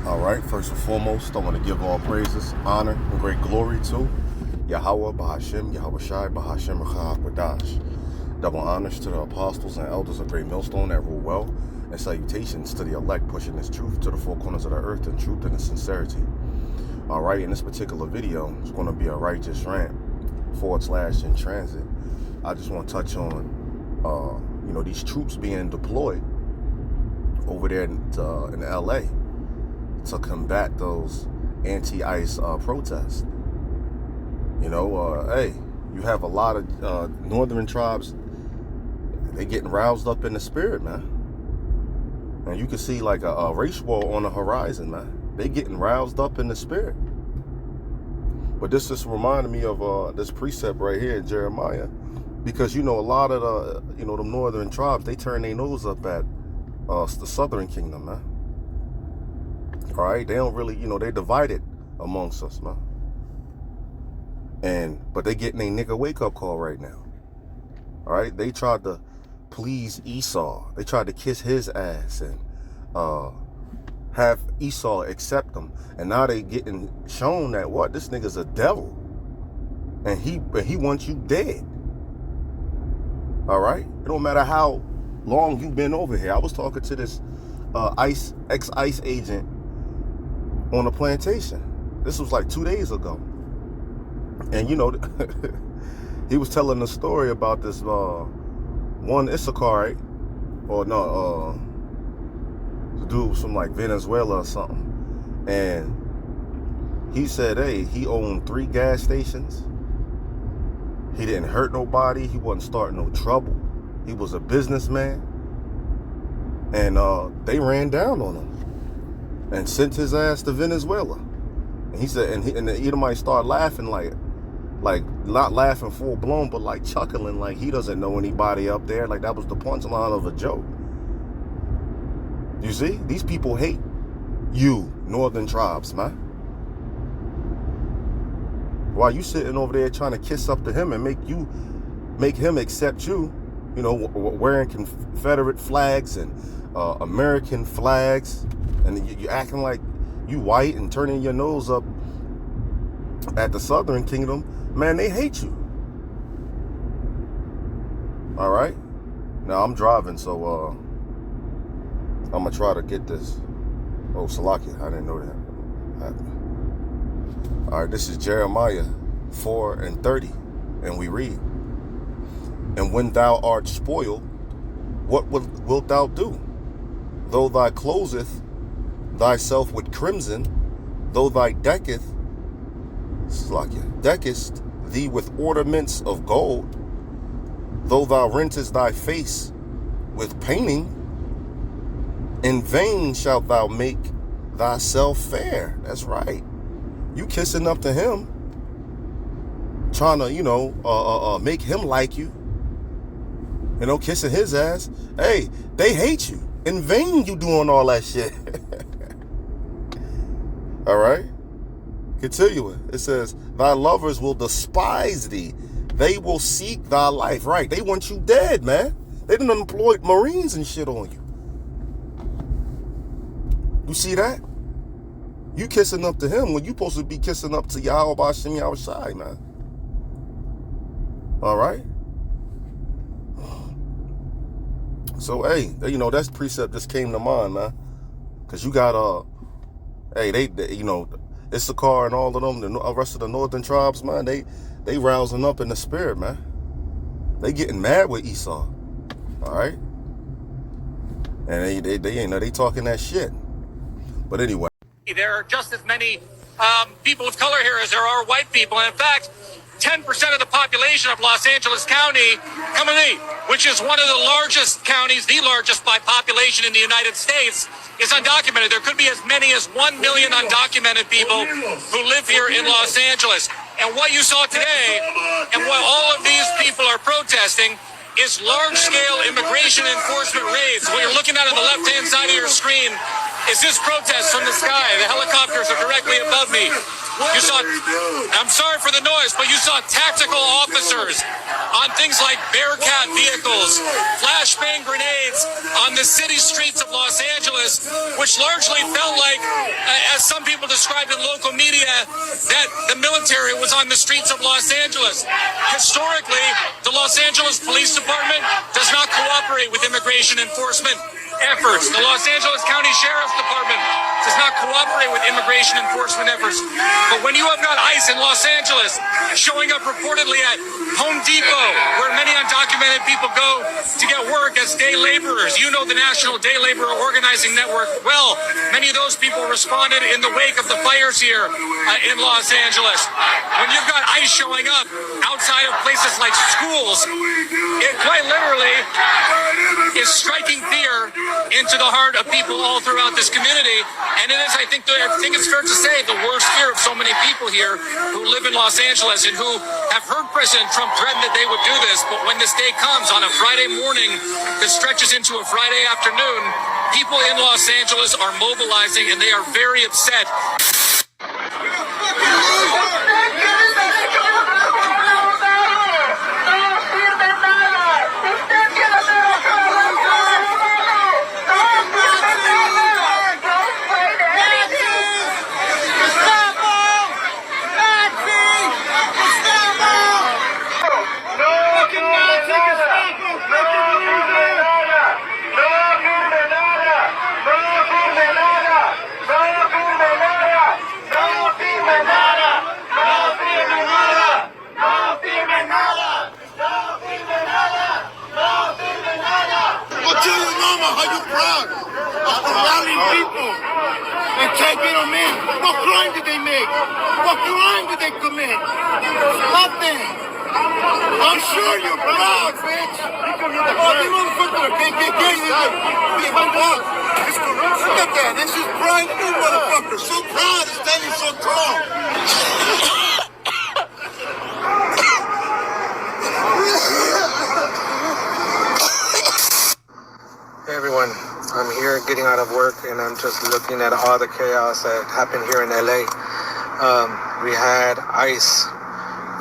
All right, first and foremost, I want to give all praises, honor, and great glory to Yahweh, Bahashem, Yahweh Shai, Bahashem, Wadash. Double honors to the apostles and elders of Great Millstone that rule well, and salutations to the elect pushing this truth to the four corners of the earth in truth and in sincerity. All right, in this particular video, it's going to be a righteous rant / in transit. I just want to touch on, these troops being deployed over there in LA to combat those anti-ICE protests. Hey, you have a lot of northern tribes, they getting roused up in the spirit, man. And you can see like a race war on the horizon, man. They getting roused up in the spirit. But this just reminded me of this precept right here in Jeremiah, because a lot of the them northern tribes, they turn their nose up at the southern kingdom, man. All right, they don't really, they divided amongst us, man. But they getting a nigga wake up call right now. All right, they tried to please Esau. They tried to kiss his ass and have Esau accept them. And now they getting shown that this nigga's a devil, and he wants you dead. All right, it don't matter how long you've been over here. I was talking to this ex-ICE agent on a plantation. This was like 2 days ago. And he was telling a story about this one Issachar, the dude was from like Venezuela or something. And he said, hey, he owned 3 gas stations. He didn't hurt nobody. He wasn't starting no trouble. He was a businessman. And they ran down on him and sent his ass to Venezuela. And he said, and the Edomites started laughing, like not laughing full blown, but like chuckling, like he doesn't know anybody up there. Like that was the punchline of a joke. You see, these people hate you, northern tribes, man. While you sitting over there trying to kiss up to him and make him accept you, wearing Confederate flags and American flags, and you acting like you white and turning your nose up at the southern kingdom, man, they hate you. All right, now I'm driving, so I'm gonna try to get this. Oh, Salakia, I didn't know that happened. All right, this is Jeremiah 4:30, and we read, and when thou art spoiled, what wilt thou do? Though thou closeth thyself with crimson, though thou deckest thee with ornaments of gold, though thou rentest thy face with painting, in vain shalt thou make thyself fair. That's right. You kissing up to him, trying to, make him like you, kissing his ass. Hey, they hate you. In vain you doing all that shit. All right? Continuing. It says, thy lovers will despise thee. They will seek thy life. Right. They want you dead, man. They done employed Marines and shit on you. You see that? You kissing up to him when you supposed to be kissing up to Yahweh B'Shem Yahweh Shai, man. All right? So, hey, that precept just came to mind, man. Because you got, they Issachar and all of them, the rest of the northern tribes, man, they rousing up in the spirit, man. They getting mad with Esau. All right? And they talking that shit. But anyway. There are just as many people of color here as there are white people. And in fact, 10% of the population of Los Angeles County, which is one of the largest counties, the largest by population in the United States, is undocumented. There could be as many as 1 million undocumented people who live here in Los Angeles. And what you saw today, and what all of these people are protesting, is large-scale immigration enforcement raids. What you're looking at on the left-hand side of your screen is this protest from the sky. The helicopters are directly above me. You saw, I'm sorry for the noise, but you saw tactical officers on things like Bearcat vehicles, flashbang grenades on the city streets of Los Angeles, which largely felt like, as some people described in local media, that the military was on the streets of Los Angeles. Historically, the Los Angeles Police Department does not cooperate with immigration enforcement efforts. The Los Angeles County Sheriff's Department does not cooperate with immigration enforcement efforts. But when you have got ICE in Los Angeles showing up reportedly at Home Depot, where many undocumented people go to get work as day laborers, you know the National Day Laborer Organizing Network well. Many of those people responded in the wake of the fires here in Los Angeles. When you've got ICE showing up outside of places like schools, it quite literally is striking fear into the heart of people all throughout this community. And it is, I think it's fair to say, the worst fear of so many people here who live in Los Angeles and who have heard President Trump threaten that they would do this. But when this day comes on a Friday morning that stretches into a Friday afternoon, people in Los Angeles are mobilizing and they are very upset. What crime did they make? What crime did they commit? Nothing. I'm sure you're proud, bitch. Oh, you motherfucker can't get gay. Look at that. This is pride, you motherfucker. So proud and standing so tall. Hey everyone, I'm here getting out of work and I'm just looking at all the chaos that happened here in LA. We had ICE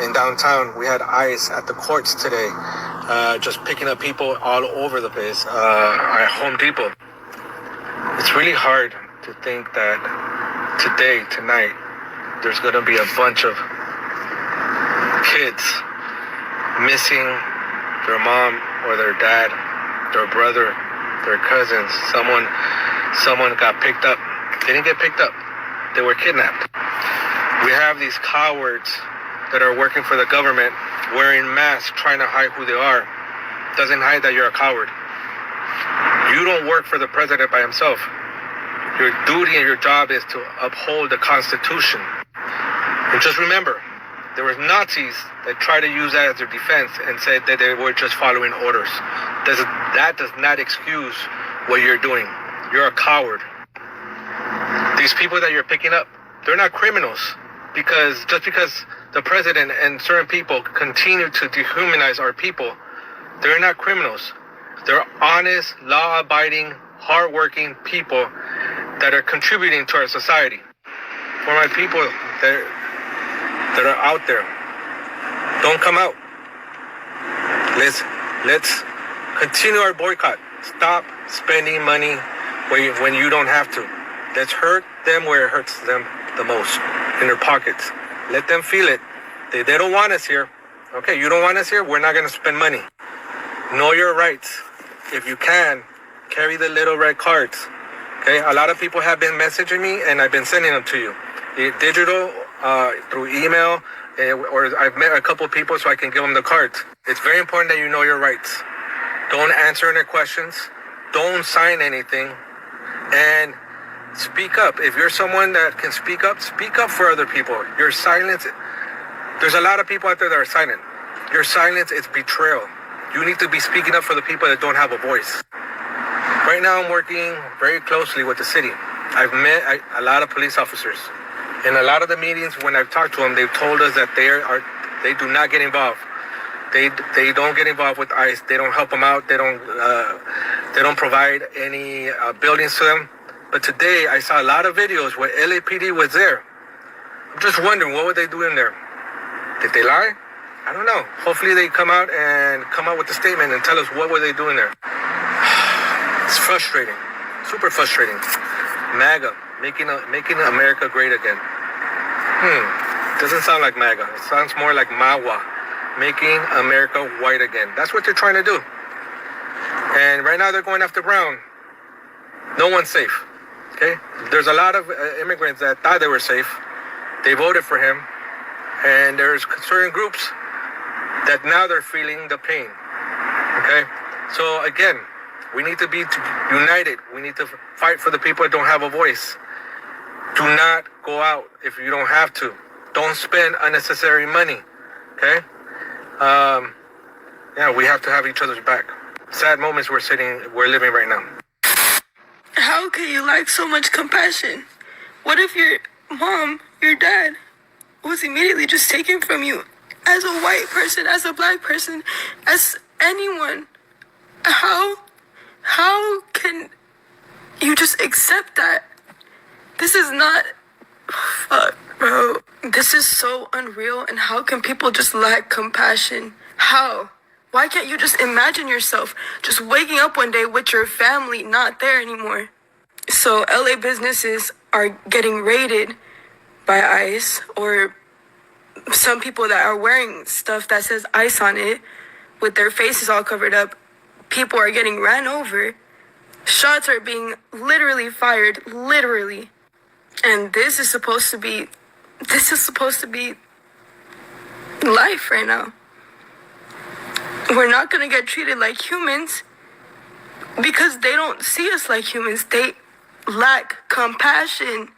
in downtown. We had ICE at the courts today, just picking up people all over the place at Home Depot. It's really hard to think that tonight, there's going to be a bunch of kids missing their mom or their dad, their brother, their cousins. Someone got picked up. They didn't get picked up. They were kidnapped. We have these cowards that are working for the government wearing masks trying to hide who they are. Doesn't hide that you're a coward. You don't work for the president by himself. Your duty and your job is to uphold the Constitution. And just remember, there were Nazis that tried to use that as their defense and said that they were just following orders. That does not excuse what you're doing. You're a coward. These people that you're picking up, they're not criminals. Just because the president and certain people continue to dehumanize our people, they're not criminals. They're honest, law-abiding, hard-working people that are contributing to our society. For my people that are out there, don't come out. Let's continue our boycott. Stop spending money when you don't have to. Let's hurt them where it hurts them the most, in their pockets. Let them feel it. They don't want us here. Okay, you don't want us here, we're not going to spend money. Know your rights. If you can, carry the little red cards. Okay, a lot of people have been messaging me and I've been sending them to you. Digital, through email, or I've met a couple of people so I can give them the cards. It's very important that you know your rights. Don't answer any questions. Don't sign anything. And speak up. If you're someone that can speak up for other people. Your silence, there's a lot of people out there that are silent. Your silence is betrayal. You need to be speaking up for the people that don't have a voice. Right now I'm working very closely with the city. I've met a lot of police officers. In a lot of the meetings when I've talked to them, they've told us that they do not get involved. They don't get involved with ICE. They don't help them out. They don't provide any buildings to them. But today I saw a lot of videos where LAPD was there. I'm just wondering, what were they doing there? Did they lie? I don't know. Hopefully they come out with a statement and tell us what were they doing there. It's frustrating, super frustrating. MAGA, making America great again. Doesn't sound like MAGA. It sounds more like MAWA, making America white again. That's what they're trying to do. And right now they're going after Brown. No one's safe. Okay? There's a lot of immigrants that thought they were safe. They voted for him. And there's certain groups that now they're feeling the pain. Okay? So again, we need to be united. We need to fight for the people that don't have a voice. Do not go out if you don't have to. Don't spend unnecessary money. Okay? We have to have each other's back. Sad moments we're living right now. How can you lack so much compassion? What if your mom, your dad, was immediately just taken from you as a white person, as a black person, as anyone? How can you just accept that? This is not, fuck, bro. This is so unreal. And how can people just lack compassion? How? Why can't you just imagine yourself just waking up one day with your family not there anymore? So LA businesses are getting raided by ICE, or some people that are wearing stuff that says ICE on it with their faces all covered up. People are getting ran over. Shots are being literally fired, literally. And this is supposed to be life right now. We're not going to get treated like humans because they don't see us like humans. They lack compassion.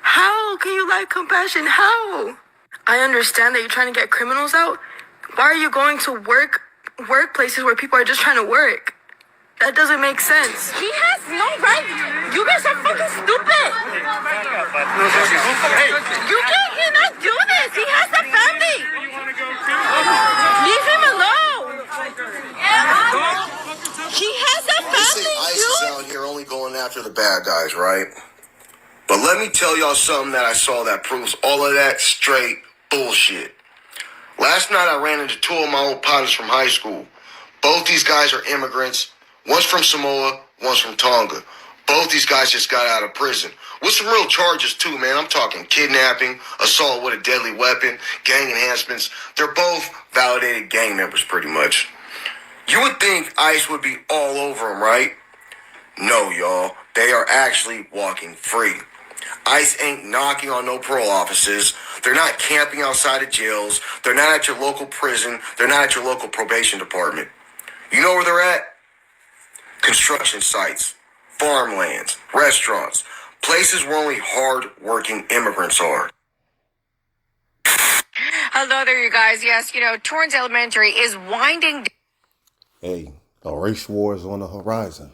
How can you lack compassion? How? I understand that you're trying to get criminals out. Why are you going to workplaces where people are just trying to work? That doesn't make sense. He has no right. You guys are fucking stupid. You cannot do this. He has a family. Leave him alone. He has a family, ICE is out here only going after the bad guys, right? But let me tell y'all something that I saw that proves all of that straight bullshit. Last night I ran into two of my old partners from high school. Both these guys are immigrants. One's from Samoa, one's from Tonga. Both these guys just got out of prison. With some real charges too, man. I'm talking kidnapping, assault with a deadly weapon, gang enhancements. They're both validated gang members pretty much. You would think ICE would be all over them, right? No, y'all. They are actually walking free. ICE ain't knocking on no parole offices. They're not camping outside of jails. They're not at your local prison. They're not at your local probation department. You know where they're at? Construction sites, farmlands, restaurants, places where only hard-working immigrants are. Hello there, you guys. Yes, Torrance Elementary is winding down. Hey, a race war is on the horizon.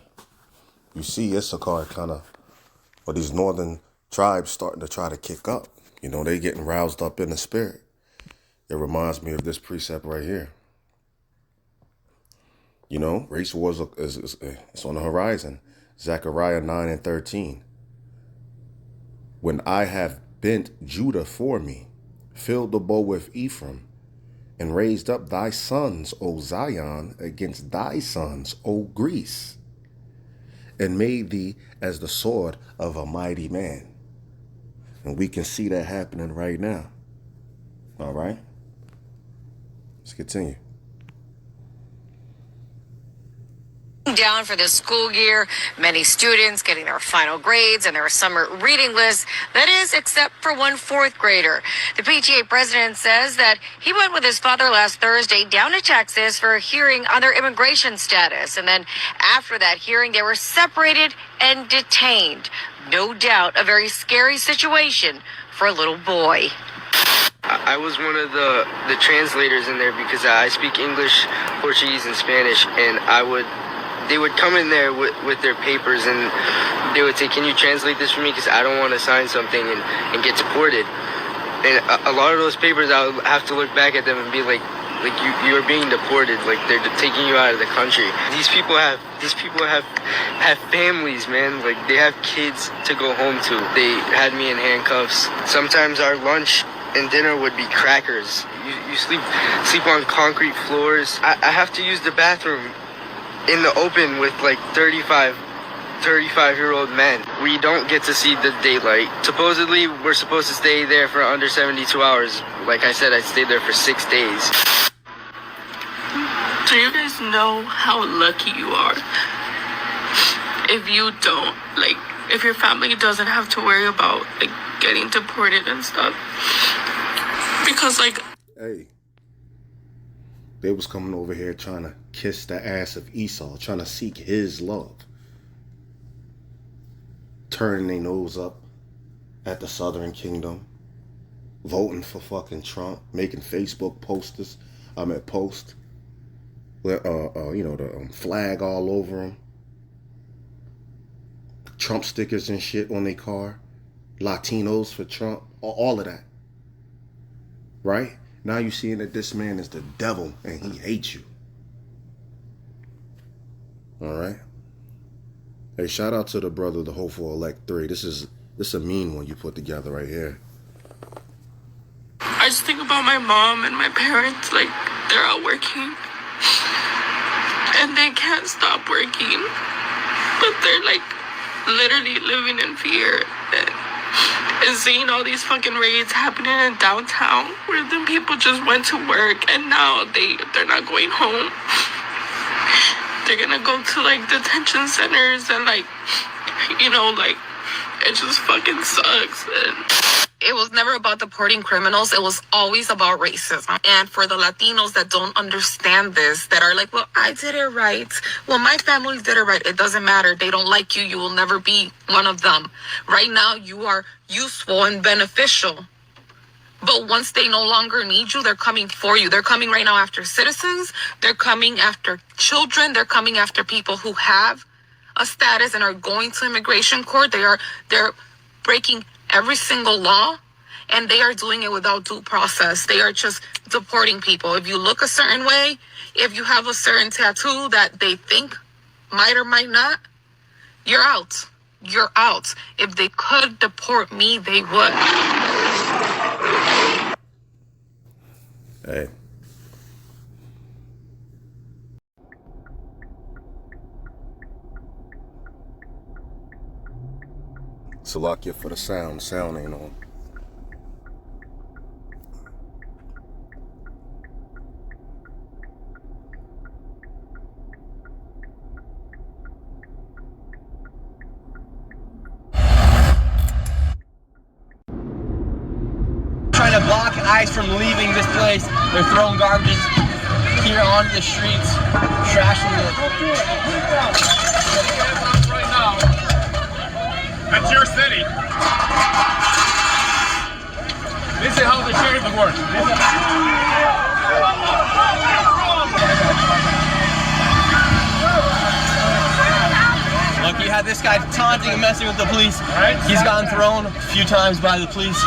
You see Issachar or these northern tribes starting to try to kick up. They getting roused up in the spirit. It reminds me of this precept right here. Race wars is on the horizon. Zechariah 9:13. When I have bent Judah for me, filled the bow with Ephraim, and raised up thy sons, O Zion, against thy sons, O Greece, and made thee as the sword of a mighty man. And we can see that happening right now. All right? Let's continue. Down for this school year, many students getting their final grades and their summer reading lists. That is, except for one fourth grader. The PTA president says that he went with his father last Thursday down to Texas for a hearing on their immigration status. And then after that hearing, they were separated and detained. No doubt a very scary situation for a little boy. I was one of the translators in there because I speak English, Portuguese, and Spanish, and they would come in there with their papers and they would say, can you translate this for me? Because I don't want to sign something and get deported. And a lot of those papers, I would have to look back at them and be like, Like you are being deported. Like they're taking you out of the country. These people have families, man. Like they have kids to go home to. They had me in handcuffs. Sometimes our lunch and dinner would be crackers. You sleep on concrete floors. I have to use the bathroom in the open with like 35-year-old men. We don't get to see the daylight. Supposedly, we're supposed to stay there for under 72 hours. Like I said, I stayed there for 6 days. Do you guys know how lucky you are if you don't, like, if your family doesn't have to worry about, like, getting deported and stuff? Because, like... Hey, they was coming over here trying to kiss the ass of Esau, trying to seek his love. Turning their nose up at the Southern Kingdom. Voting for fucking Trump. Making Facebook posts with, the flag all over them. Trump stickers and shit on their car. Latinos for Trump. All of that. Right? Now you seeing that this man is the devil and he hates you. Alright? Hey, shout out to the brother, the Hopeful Elect 3. This is a mean one you put together right here. I just think about my mom and my parents, like, they're out working. And they can't stop working. But they're, like, literally living in fear. And seeing all these fucking raids happening in downtown where the people just went to work and now they're not going home. They're gonna go to, like, detention centers and, like, it just fucking sucks. And it was never about deporting criminals. It was always about racism. And for the Latinos that don't understand this, that are like, well, I did it right. Well, my family did it right. It doesn't matter. They don't like you. You will never be one of them. Right now, you are useful and beneficial. But once they no longer need you, they're coming for you. They're coming right now after citizens. They're coming after children. They're coming after people who have a status and are going to immigration court. They're breaking every single law, and they are doing it without due process. They are just deporting people. If you look a certain way, if you have a certain tattoo that they think might or might not, you're out. You're out. If they could deport me, they would. Hey. Salakia for the sound. Sound ain't on. Trying to block ICE from leaving this place. They're throwing garbage here onto the streets, trashing it. Right now. That's your city. This is how the sheriff works. Look, you had this guy taunting and messing with the police. He's gotten thrown a few times by the police.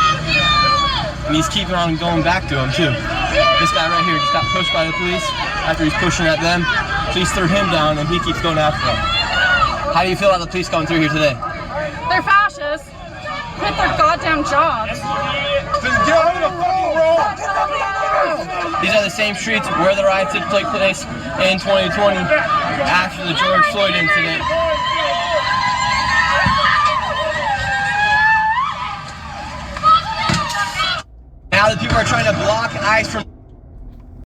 And he's keeping on going back to him too. This guy right here just got pushed by the police after he's pushing at them. Police threw him down and he keeps going after them. How do you feel about the police coming through here today? They're fascists. Quit their goddamn jobs. These are the same streets where the riots took place in 2020 after the George Floyd incident. Now that people are trying to block ICE from